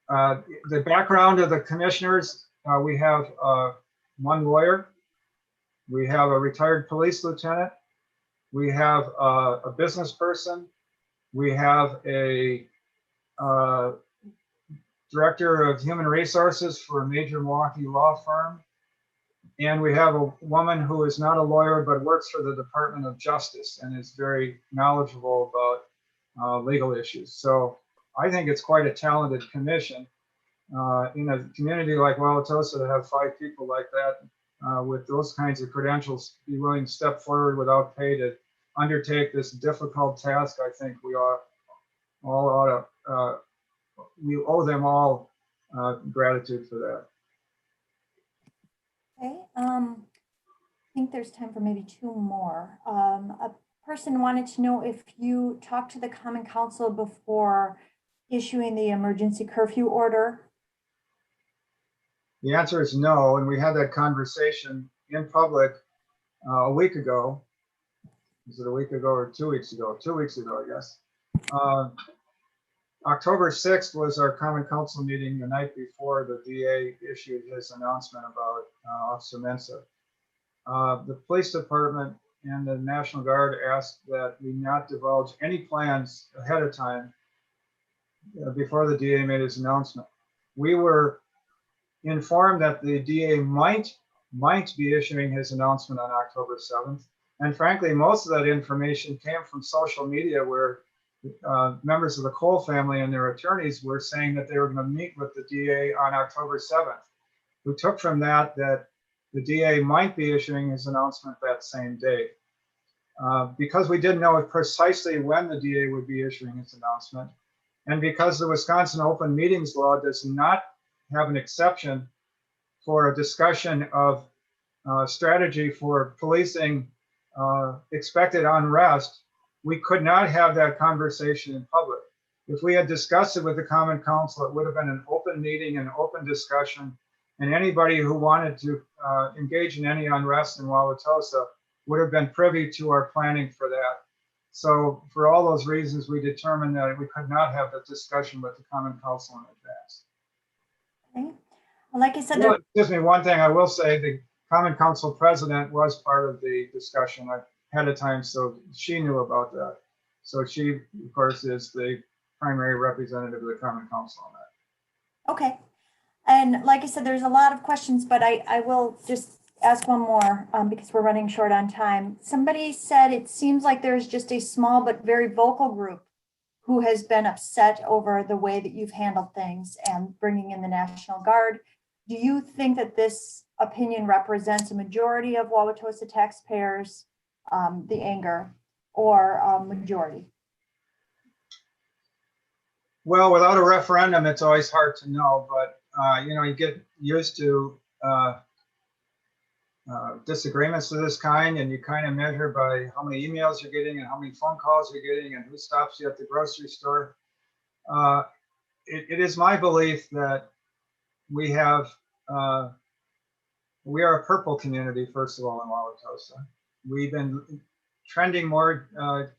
The background of the commissioners, we have one lawyer, we have a retired police lieutenant, we have a business person, we have a director of human resources for a major Milwaukee law firm. And we have a woman who is not a lawyer, but works for the Department of Justice and is very knowledgeable about legal issues. So I think it's quite a talented commission. In a community like Wauwatosa, to have 5 people like that with those kinds of credentials be willing to step forward without pay to undertake this difficult task, I think we owe them all gratitude for that. Okay, I think there's time for maybe 2 more. A person wanted to know if you talked to the Common Council before issuing the emergency curfew order. The answer is no, and we had that conversation in public a week ago. Was it a week ago or 2 weeks ago? 2 weeks ago, I guess. October 6th was our Common Council meeting the night before the DA issued his announcement about Officer Mensah. The police department and the National Guard asked that we not divulge any plans ahead of time before the DA made his announcement. We were informed that the DA might be issuing his announcement on October 7th. And frankly, most of that information came from social media where members of the Cole family and their attorneys were saying that they were going to meet with the DA on October 7th. We took from that the DA might be issuing his announcement that same day. Because we didn't know precisely when the DA would be issuing his announcement, and because the Wisconsin Open Meetings Law does not have an exception for a discussion of strategy for policing expected unrest, we could not have that conversation in public. If we had discussed it with the Common Council, it would have been an open meeting, an open discussion, and anybody who wanted to engage in any unrest in Wauwatosa would have been privy to our planning for that. So for all those reasons, we determined that we could not have the discussion with the Common Council in advance. Okay. Well, like I said, Well, excuse me, one thing I will say, the Common Council president was part of the discussion ahead of time, so she knew about that. So she, of course, is the primary representative of the Common Council on that. okay. And like I said, there's a lot of questions, but I will just ask one more because we're running short on time. Somebody said it seems like there's just a small but very vocal group who has been upset over the way that you've handled things and bringing in the National Guard. Do you think that this opinion represents a majority of Wauwatosa taxpayers, the anger, or a majority? Well, without a referendum, it's always hard to know, but you get used to disagreements of this kind, and you kind of measure by how many emails you're getting and how many phone calls you're getting and who stops you at the grocery store. It is my belief that we are a purple community, first of all, in Wauwatosa. We've been trending more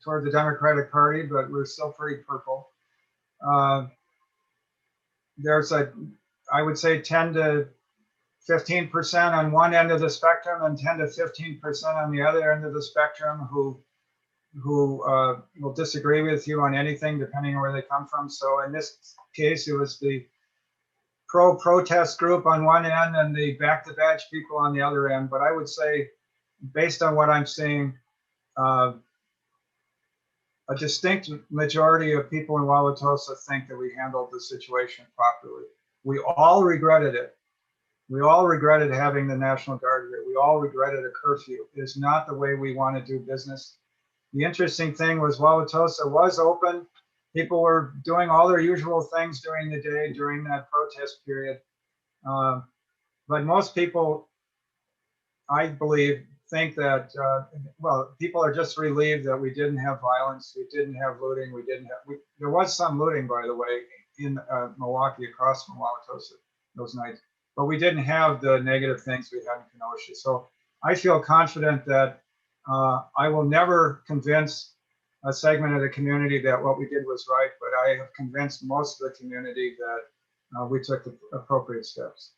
toward the Democratic Party, but we're still pretty purple. There's I would say 10 to 15% on one end of the spectrum and 10 to 15% on the other end of the spectrum who will disagree with you on anything depending on where they come from. So in this case, it was the pro-protest group on one end and the back-to-badge people on the other end. But I would say, based on what I'm seeing, a distinct majority of people in Wauwatosa think that we handled the situation properly. We all regretted it. We all regretted having the National Guard here. We all regretted a curfew. It is not the way we want to do business. The interesting thing was Wauwatosa was open. People were doing all their usual things during the day during that protest period. But most people, I believe, think that, people are just relieved that we didn't have violence. We didn't have looting. There was some looting, by the way, in Milwaukee across from Wauwatosa those nights. But we didn't have the negative things we had in Kenosha. So I feel confident that I will never convince a segment of the community that what we did was right, but I have convinced most of the community that we took the appropriate steps.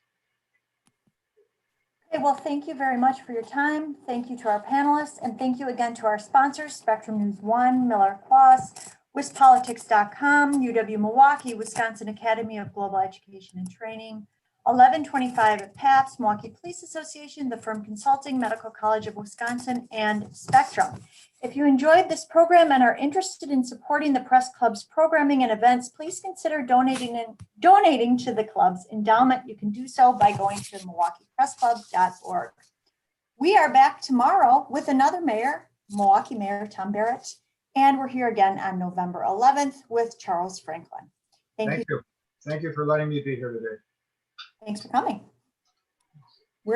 Okay, well, thank you very much for your time. Thank you to our panelists, and thank you again to our sponsors, Spectrum News 1, Miller Quas, WisPolitics.com, UW Milwaukee, Wisconsin Academy of Global Education and Training, 1125 at PAPS, Milwaukee Police Association, the Firm Consulting, Medical College of Wisconsin, and Spectrum. If you enjoyed this program and are interested in supporting the Press Club's programming and events, please consider donating to the club's endowment. You can do so by going to MilwaukeePressClub.org. We are back tomorrow with another mayor, Milwaukee Mayor Tom Barrett, and we're here again on November 11th with Charles Franklin. Thank you. Thank you for letting me be here today. Thanks for coming.